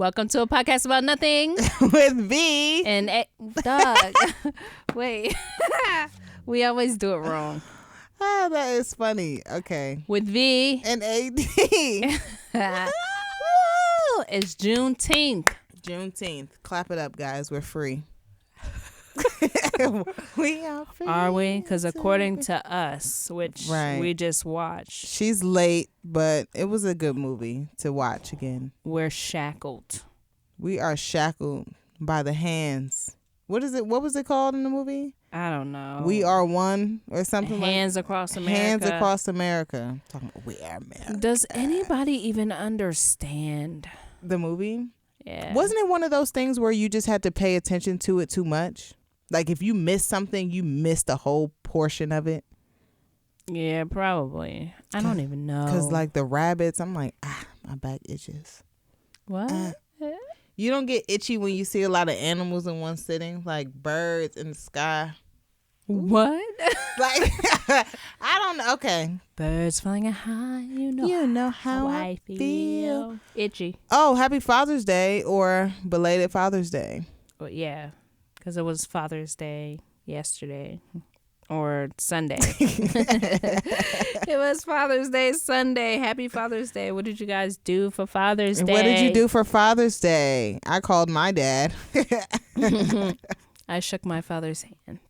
Welcome to a podcast about nothing with V and dog. Wait, we always do it wrong. Oh, that is funny. Okay, with V and AD. It's Juneteenth. Juneteenth. Clap it up, guys. We're free. We are free. Are we? Because according to us, which we just watched, she's late, but it was a good movie to watch again. We're shackled. We are shackled by the hands. What is it? What was it called in the movie? I don't know. We are one or something. Hands across America. Hands across America. Talking about we are America. Does anybody even understand the movie? Yeah. Wasn't it one of those things where you just had to pay attention to it too much? Like if you missed something, you missed a whole portion of it. Yeah, probably. I don't even know. Because like the rabbits, I'm like, my back itches. What? You don't get itchy when you see a lot of animals in one sitting, like birds in the sky. What? Like, I don't know. Okay. Birds flying high, you know how I feel. Itchy. Oh, happy Father's Day or belated Father's Day. Well, yeah, because it was Father's Day yesterday or Sunday. It was Father's Day Sunday. Happy Father's Day. What did you guys do for Father's Day? What did you do for Father's Day? I called my dad. I shook my father's hand.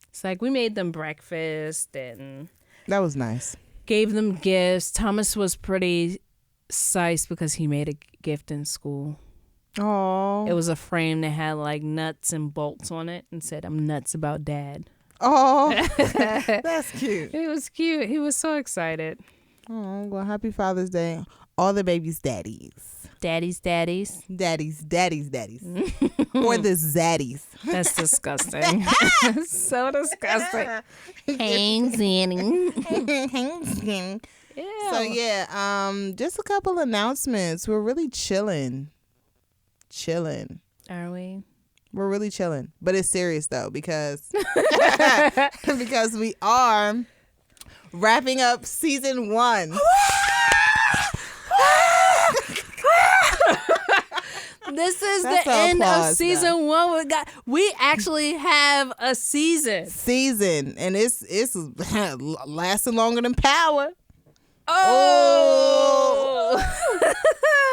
It's like we made them breakfast and that was nice. Gave them gifts. Thomas was pretty psyched because he made a gift in school. Oh. It was a frame that had like nuts and bolts on it and said, "I'm nuts about Dad." Oh, that's cute. It was cute. He was so excited. Oh, well, happy Father's Day. All the babies' daddies. Daddies. Daddies. Or the zaddies. That's disgusting. So disgusting. Hey, Zanny. So, yeah, just a couple announcements. We're really chilling. Are we? We're really chilling. But it's serious, though, because because we are wrapping up season 1. This is the end of season 1. We actually have a season, and it's lasting longer than Power. Oh.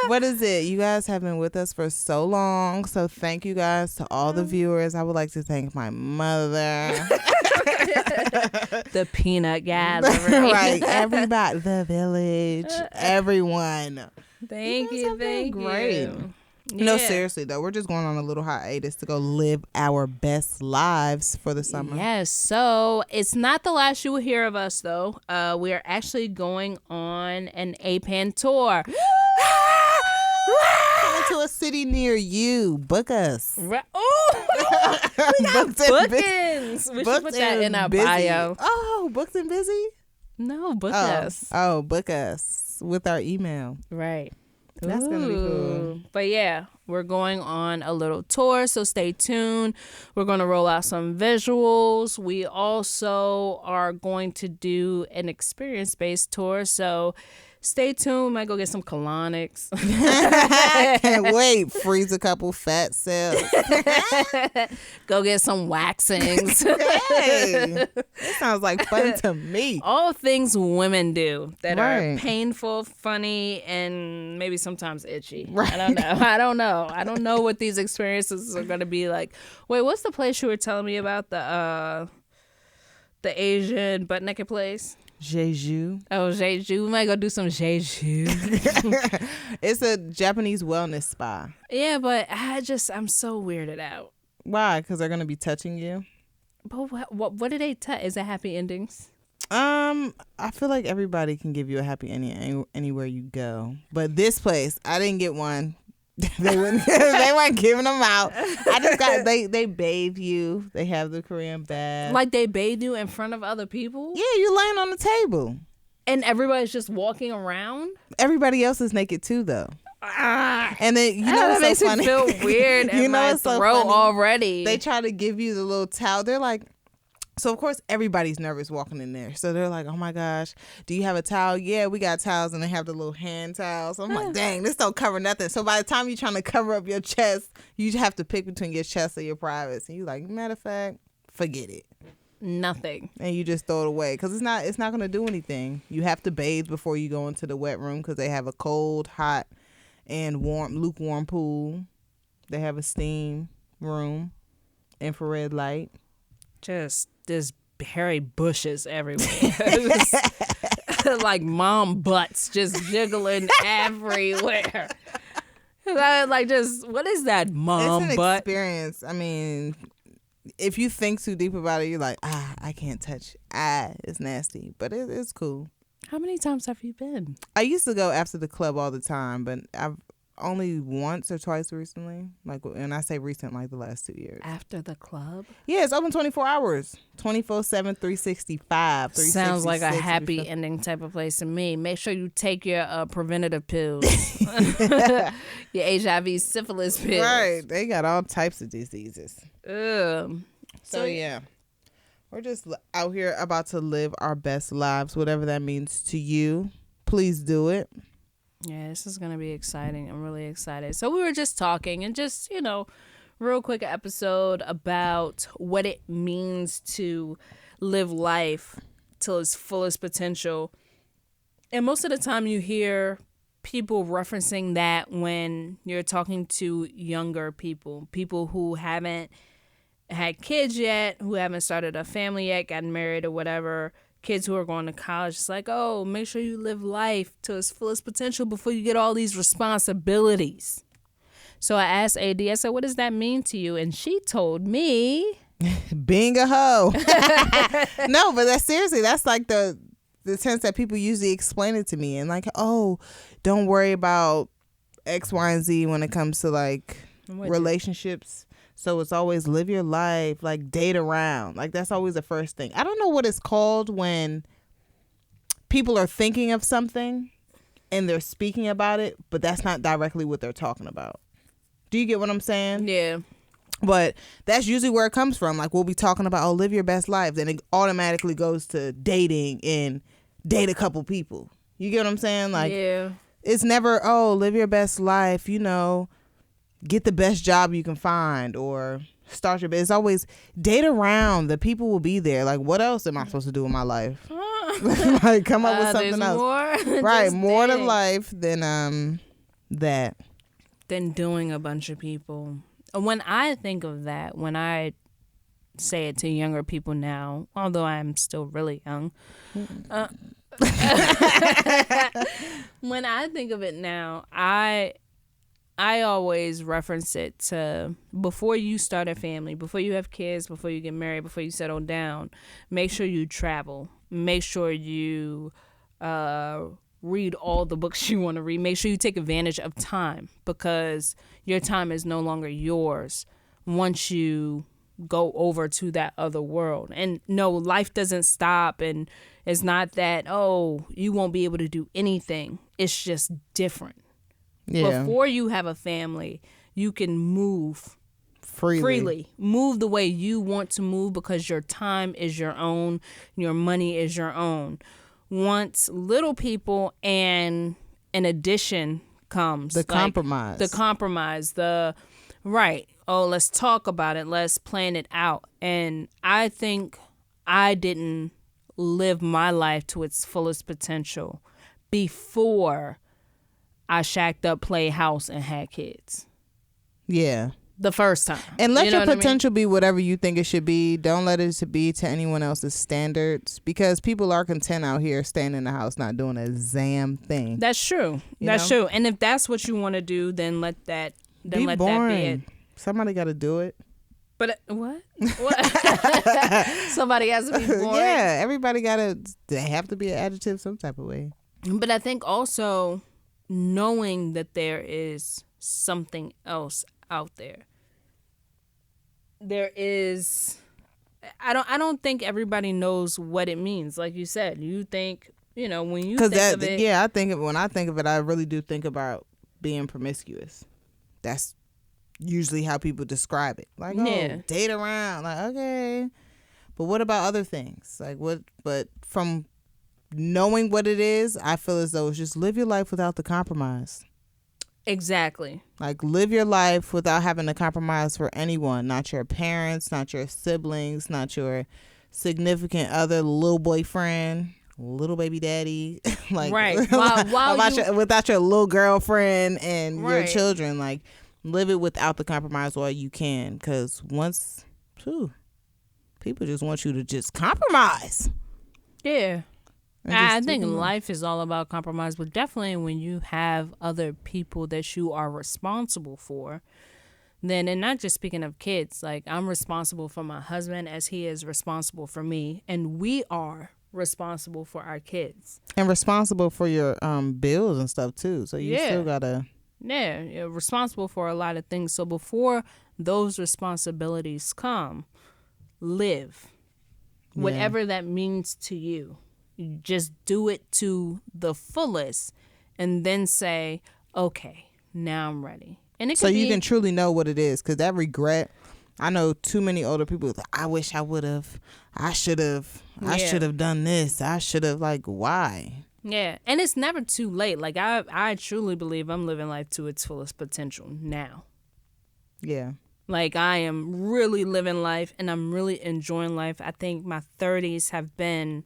What is it? You guys have been with us for so long, so thank you guys to all the viewers. I would like to thank my mother. The peanut gathering. Right, everybody, the village, everyone. Thank you. Great. No, seriously though, we're just going on a little hiatus to go live our best lives for the summer. Yes, so it's not the last you will hear of us though. We are actually going on an APAN tour. Coming to a city near you. Book us. Oh, we got bookings. We should put that in our bio. Oh, booked and busy? No, book us. Oh, book us with our email. Right. That's going to be cool. But yeah, we're going on a little tour, so stay tuned. We're going to roll out some visuals. We also are going to do an experience-based tour, so stay tuned. We might go get some colonics. Can't wait. Freeze a couple fat cells. Go get some waxings. Hey, that sounds like fun to me. All things women do that are painful, funny, and maybe sometimes itchy. Right. I don't know what these experiences are going to be like. Wait, what's the place you were telling me about? The Asian butt naked place? Jeju. Oh, Jeju. We might go do some Jeju. It's a Japanese wellness spa. Yeah, but I'm so weirded out. Why? Because they're going to be touching you? But what do they touch? Is it happy endings? I feel like everybody can give you a happy ending anywhere you go. But this place, I didn't get one. They weren't giving them out. I just got they bathe you. They have the Korean bath. Like they bathe you in front of other people? Yeah, you're laying on the table. And everybody's just walking around? Everybody else is naked too though. And then you know that what's makes so funny? Me feel weird in my throat already. They try to give you the little towel. They're like, So, of course, everybody's nervous walking in there. So they're like, oh, my gosh, do you have a towel? Yeah, we got towels, and they have the little hand towels. So I'm like, dang, this don't cover nothing. So by the time you're trying to cover up your chest, you have to pick between your chest or your privates. And you're like, matter of fact, forget it. Nothing. And you just throw it away because it's not going to do anything. You have to bathe before you go into the wet room because they have a cold, hot, and lukewarm pool. They have a steam room, infrared light. Just there's hairy bushes everywhere. Like mom butts just jiggling everywhere. Like, just what is that, mom it's an butt? Experience. I mean, if you think too deep about it, you're like, I can't touch. It's nasty, but it's cool. How many times have you been? I used to go after the club all the time, but I've only once or twice recently. Like, and I say recent, like the last 2 years. After the club? Yeah, it's open 24 hours, 24/7, 365. Sounds like a happy ending type of place to me. Make sure you take your preventative pills, your HIV, syphilis pills. Right, they got all types of diseases. So yeah, we're just out here about to live our best lives, whatever that means to you. Please do it. Yeah, this is going to be exciting. I'm really excited. So we were just talking and just, real quick episode about what it means to live life till its fullest potential. And most of the time you hear people referencing that when you're talking to younger people who haven't had kids yet, who haven't started a family yet, gotten married or whatever. Kids who are going to college, it's like, oh, make sure you live life to its fullest potential before you get all these responsibilities. So I asked AD, I said, what does that mean to you? And she told me, being a hoe. No, but that's like the sense that people usually explain it to me. And like, oh, don't worry about X, Y, and Z when it comes to like relationships. So it's always live your life, like date around. Like that's always the first thing. I don't know what it's called when people are thinking of something and they're speaking about it, but that's not directly what they're talking about. Do you get what I'm saying? Yeah. But that's usually where it comes from. Like we'll be talking about, oh, live your best life. Then it automatically goes to dating and date a couple people. You get what I'm saying? Like, yeah. It's never, oh, live your best life, get the best job you can find or start your business. It's always date around. The people will be there. Like, what else am I supposed to do in my life? Like, come up with something else. More. Right, more to life than that. Than doing a bunch of people. When I think of that, when I say it to younger people now, although I'm still really young, when I think of it now, I always reference it to before you start a family, before you have kids, before you get married, before you settle down, make sure you travel. Make sure you read all the books you want to read. Make sure you take advantage of time because your time is no longer yours once you go over to that other world. And no, life doesn't stop, and it's not that, oh, you won't be able to do anything. It's just different. Yeah. Before you have a family, you can move freely. Move the way you want to move because your time is your own. Your money is your own. Once little people and an addition comes. The compromise. Right. Oh, let's talk about it. Let's plan it out. And I think I didn't live my life to its fullest potential before I shacked up, played house, and had kids. Yeah. The first time. And let your potential be whatever you think it should be. Don't let it be to anyone else's standards because people are content out here staying in the house not doing a damn thing. That's true. That's true. And if that's what you want to do, then let that be it. Somebody got to do it. But what? Somebody has to be boring. Yeah, everybody they have to be an adjective some type of way. But I think also knowing that there is something else out there. There is, I don't think everybody knows what it means. Like you said, you think, when you think of it. Yeah, when I think of it, I really do think about being promiscuous. That's usually how people describe it. Like, date around. Like, okay. But what about other things? Like what? But from knowing what it is, I feel as though it's just live your life without the compromise. Exactly. Like live your life without having to compromise for anyone, not your parents, not your siblings, not your significant other, little boyfriend, little baby daddy, like right. without your little girlfriend and right. your children. Like live it without the compromise while you can, because once, people just want you to just compromise. Yeah. I think life is all about compromise, but definitely when you have other people that you are responsible for, then, and not just speaking of kids, like I'm responsible for my husband as he is responsible for me, and we are responsible for our kids. And responsible for your bills and stuff too, so you still gotta... Yeah, you're responsible for a lot of things. So before those responsibilities come, live. Whatever that means to you. You just do it to the fullest and then say, okay, now I'm ready. And it you can truly know what it is, because that regret, I know too many older people like, I wish I would have, I should have done this, I should have, like, why? Yeah, and it's never too late. Like I truly believe I'm living life to its fullest potential now. Yeah. Like I am really living life and I'm really enjoying life. I think my 30s have been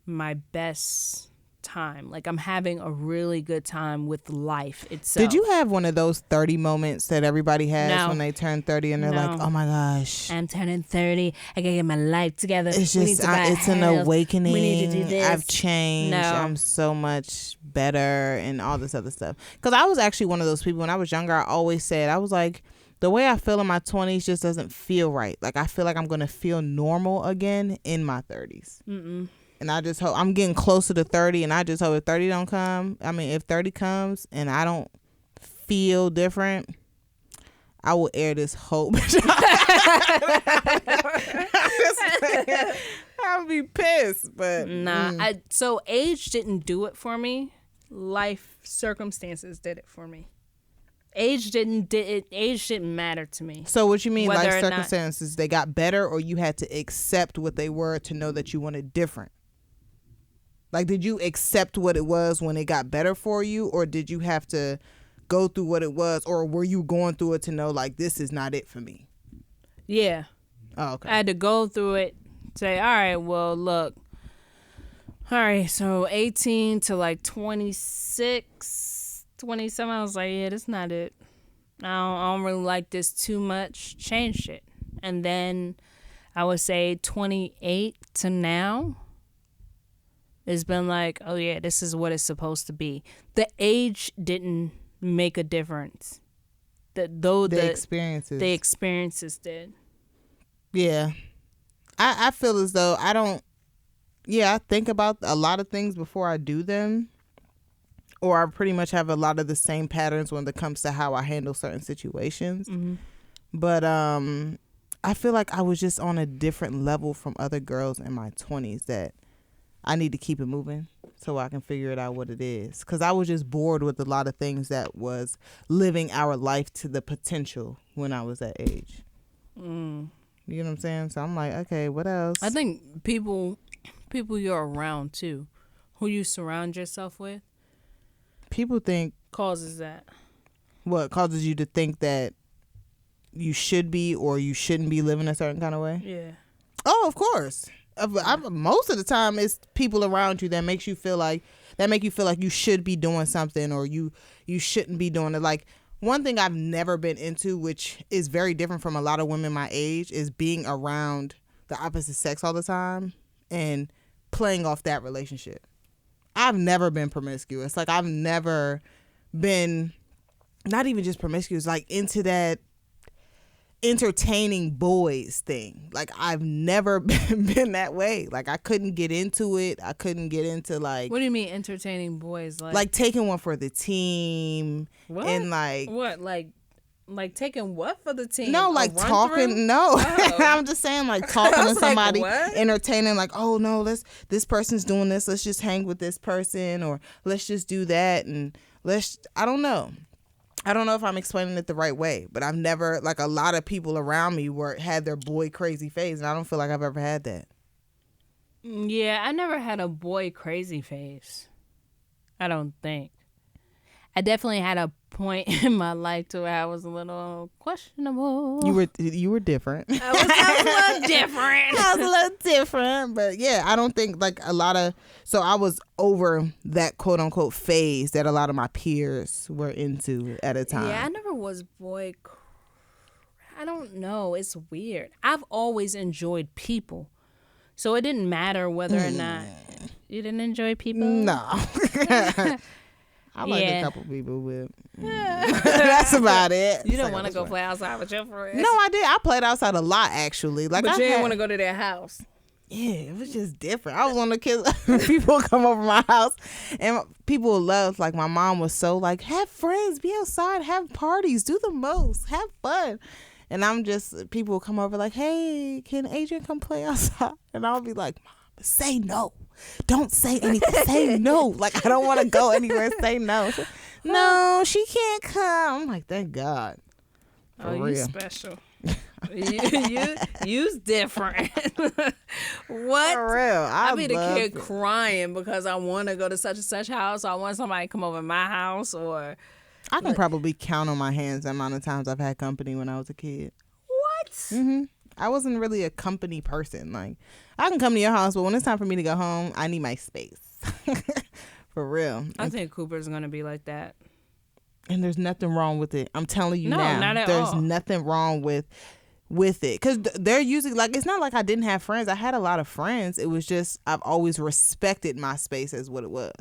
my best time. Like I'm having a really good time with life itself. Did you have one of those 30 moments that everybody has when they turn 30 and they're like, oh my gosh, I'm turning 30, I gotta get my life together, it's just it's an awakening, we need to do this, I've changed, I'm so much better and all this other stuff? Because I was actually one of those people when I was younger. I always said, I was like, the way I feel in my 20s just doesn't feel right. Like I feel like I'm gonna feel normal again in my 30s. And I just hope I'm getting closer to 30, and I just hope if 30 don't come, I mean, if 30 comes and I don't feel different, I will air this hope. I'll be pissed, but so age didn't do it for me. Life circumstances did it for me. Age didn't matter to me. So what you mean, life circumstances, they got better, or you had to accept what they were to know that you wanted different? Like, did you accept what it was when it got better for you, or did you have to go through what it was, or were you going through it to know, like, this is not it for me? Yeah. Oh, okay. I had to go through it, say, all right, well, look. All right, so 18 to like 26, 27, I was like, yeah, that's not it. I don't really like this too much. Changed it. And then I would say 28 to now, it's been like, oh yeah, this is what it's supposed to be. The age didn't make a difference. The experiences did. Yeah. I feel as though I think about a lot of things before I do them. Or I pretty much have a lot of the same patterns when it comes to how I handle certain situations. Mm-hmm. But I feel like I was just on a different level from other girls in my 20s that I need to keep it moving so I can figure it out what it is. Because I was just bored with a lot of things that was living our life to the potential when I was that age. You know what I'm saying? So I'm like, okay, what else? I think people you're around too, who you surround yourself with, people think causes that. What causes you to think that you should be or you shouldn't be living a certain kind of way? Yeah. Oh, of course. Most of the time, it's people around you that make you feel like you should be doing something or you shouldn't be doing it. Like, one thing I've never been into, which is very different from a lot of women my age, is being around the opposite sex all the time and playing off that relationship. I've never been promiscuous. Like, I've never been, not even just promiscuous, like into that entertaining boys thing. Like, I've never been that way. Like, I couldn't get into it. I couldn't get into, like, what do you mean entertaining boys? Like taking one for the team. What? And like what? Like taking what for the team? No, like talking. Through? No, oh. I'm just saying, like, talking to somebody, like, entertaining. Like, oh no, this person's doing this. Let's just hang with this person, or let's just do that, and I don't know. I don't know if I'm explaining it the right way, but I've never, like, a lot of people around me had their boy crazy phase, and I don't feel like I've ever had that. Yeah, I never had a boy crazy phase. I don't think. I definitely had a point in my life to where I was a little questionable. You were different. I was a little different. I was a little different, but yeah, I don't think like so I was over that quote unquote phase that a lot of my peers were into at a time. Yeah, I never was boy. I don't know. It's weird. I've always enjoyed people, so it didn't matter whether or not you didn't enjoy people. No. I liked a couple people with. That's about it. You don't want to go play outside with your friends. No, I did. I played outside a lot, actually. Like, but you didn't want to go to their house. Yeah, it was just different. I was one of the kids. People would come over my house, and people would love. Like, my mom was so like, have friends, be outside, have parties, do the most, have fun. And I'm just, people would come over like, hey, can Adrian come play outside? And I'll be like, Mom, say no. Don't say anything. Say no. Like, I don't want to go anywhere. Say no. No, she can't come. I'm like, thank God. For real. You special. You's different. What? For real. I be the kid crying because I want to go to such and such house, or I want somebody to come over to my house, or I can probably count on my hands the amount of times I've had company when I was a kid. What? Mm-hmm. I wasn't really a company person. Like, I can come to your house, but when it's time for me to go home, I need my space. For real. I think Cooper's going to be like that. And there's nothing wrong with it. I'm telling you now. Not at there's all. Nothing wrong with it. Because they're usually, like, it's not like I didn't have friends. I had a lot of friends. It was just, I've always respected my space as what it was.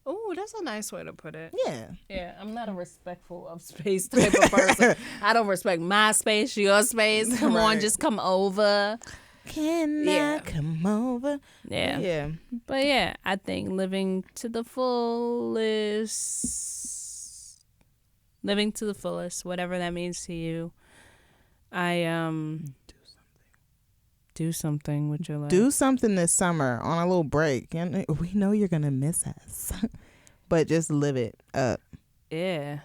Oh, that's a nice way to put it. Yeah. Yeah, I'm not a respectful of space type of person. I don't respect my space, your space. Come on, just come over. Can I come over? Yeah. Yeah. But yeah, I think living to the fullest, whatever that means to you. Do something with your life. Do something this summer on a little break. And we know you're going to miss us. But just live it up. Yeah.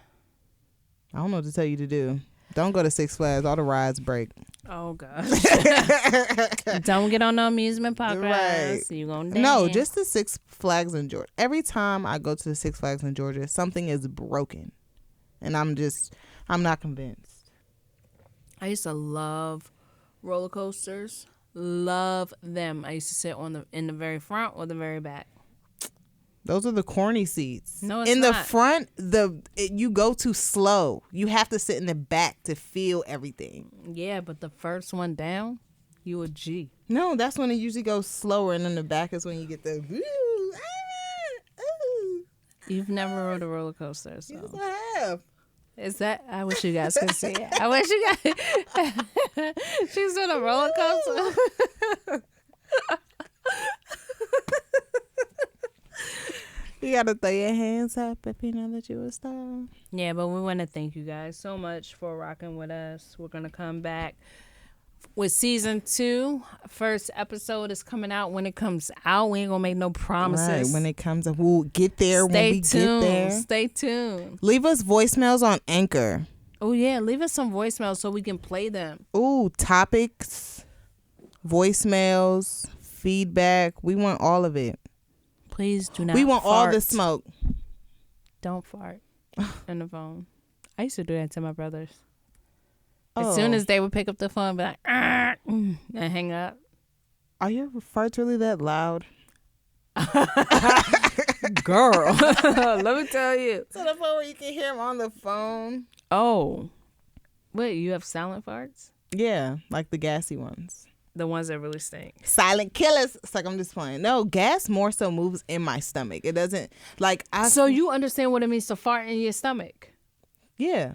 I don't know what to tell you to do. Don't go to Six Flags. All the rides break. Oh, gosh. Don't get on the amusement park rides. You're going to dance. No, just the Six Flags in Georgia. Every time I go to the Six Flags in Georgia, something is broken. And I'm not convinced. I used to love roller coasters. Love them. I used to sit in the very front or the very back. Those are the corny seats. No, it's in not. The front, you go too slow. You have to sit in the back to feel everything. Yeah, but the first one down, you a G. No, that's when it usually goes slower, and then the back is when you get the ooh, ooh. You've never rode a roller coaster, so. Yes, I have. Is that? I wish you guys could see it. I wish you guys. She's on a roller coaster. You gotta throw your hands up if you know that you're a star. Yeah, but we want to thank you guys so much for rocking with us. We're gonna come back with season 2. First episode is coming out when it comes out. We ain't gonna make no promises. Right, when it comes up, we'll get there. Get there. Stay tuned. Leave us voicemails on Anchor. Oh yeah, leave us some voicemails so we can play them. Ooh, topics, voicemails, feedback. We want all of it. Please do not. We want fart. all the smoke. Don't fart in the phone. I used to do that to my brothers. As soon as they would pick up the phone, be like, and hang up. Are your farts really that loud? Girl, let me tell you. To the point where you can hear them on the phone. Oh, wait, you have silent farts? Yeah, like the gassy ones. The ones that really stink. Silent killers. It's like I'm just playing. No, gas more so moves in my stomach. It doesn't So you understand what it means to fart in your stomach? Yeah.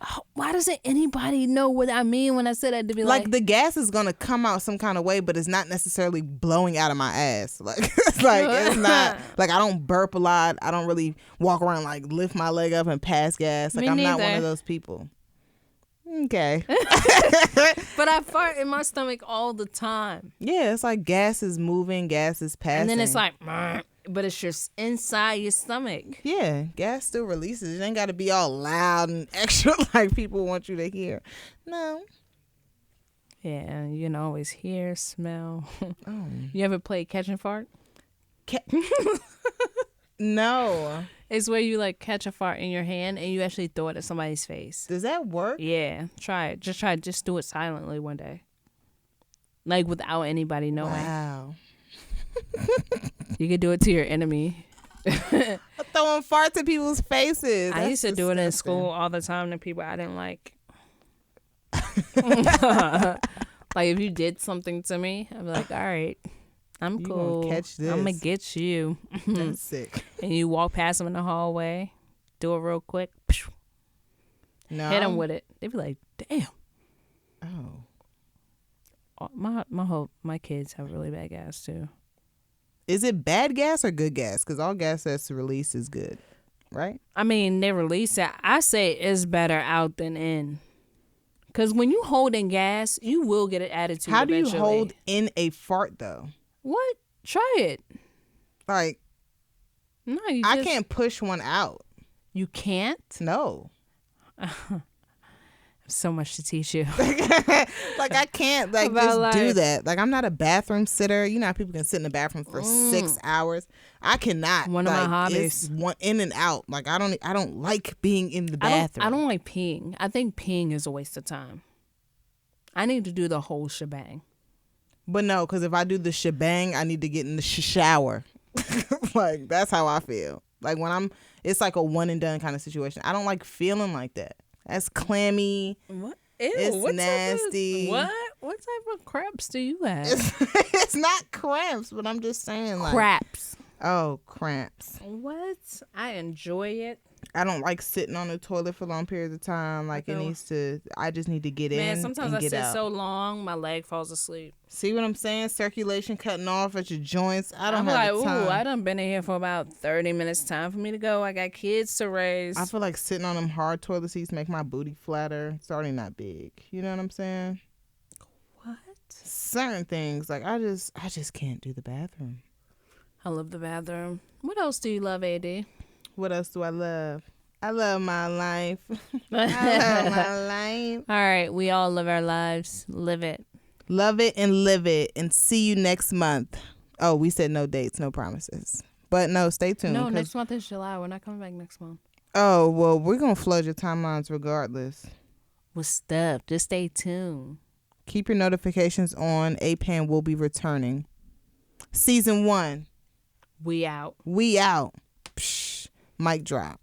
Oh, why doesn't anybody know what I mean when I say that? To be like the gas is gonna come out some kind of way, but it's not necessarily blowing out of my ass. Like it's not like I don't burp a lot. I don't really walk around like lift my leg up and pass gas. Like I'm not one of those people. Okay. But I fart in my stomach all the time. Yeah, it's like gas is moving, gas is passing. And then it's like, But it's just inside your stomach. Yeah, gas still releases. It ain't got to be all loud and extra like people want you to hear. No. Yeah, you can always hear, smell. Oh. You ever played Catch and Fart? No. It's where you like catch a fart in your hand and you actually throw it at somebody's face. Does that work? Yeah, try it. Just do it silently one day. Like without anybody knowing. Wow. You could do it to your enemy. Throwing farts at people's faces. I used to do it in school all the time to people I didn't like. Like if you did something to me, I'd be like, all right, I'm cool. Gonna catch this. I'm gonna get you. That's sick. And you walk past them in the hallway, do it real quick. No. Hit them with it. They'd be like, damn. Oh. My kids have really bad gas too. Is it bad gas or good gas? Because all gas that's released is good, right? I mean, they release it. I say it's better out than in. Because when you hold in gas, you will get an attitude. How do eventually. you hold in a fart though? What? Try it. Like, no, I can't push one out. You can't? No. So much to teach you. Like I can't just do that. Like I'm not a bathroom sitter. You know how people can sit in the bathroom for 6 hours. I cannot. One of my hobbies. It's one in and out. Like I don't like being in the bathroom. I don't like peeing. I think peeing is a waste of time. I need to do the whole shebang. But no, because if I do the shebang, I need to get in the shower. Like that's how I feel. Like when it's like a one and done kind of situation. I don't like feeling like that. That's clammy. What? Ew, it's nasty. What type of cramps do you have? It's not cramps, but I'm just saying like craps. Oh, cramps. What? I enjoy it. I don't like sitting on the toilet for long periods of time. Like I just need to get in. Man, sometimes I sit so long, my leg falls asleep. See what I'm saying? Circulation cutting off at your joints. I don't have the time. Ooh, I done been in here for about 30 minutes. Time for me to go. I got kids to raise. I feel like sitting on them hard toilet seats make my booty flatter. It's already not big. You know what I'm saying? What? Certain things. Like I just can't do the bathroom. I love the bathroom. What else do you love, AD? What else do I love? I love my life. I love my life. All right. We all live our lives. Live it. Love it and live it. And see you next month. Oh, we said no dates, no promises. But no, stay tuned. No, next month is July. We're not coming back next month. Oh, well, we're going to flood your timelines regardless. With stuff. Just stay tuned. Keep your notifications on. APAN will be returning. Season 1. We out. We out. Psh, mic drop.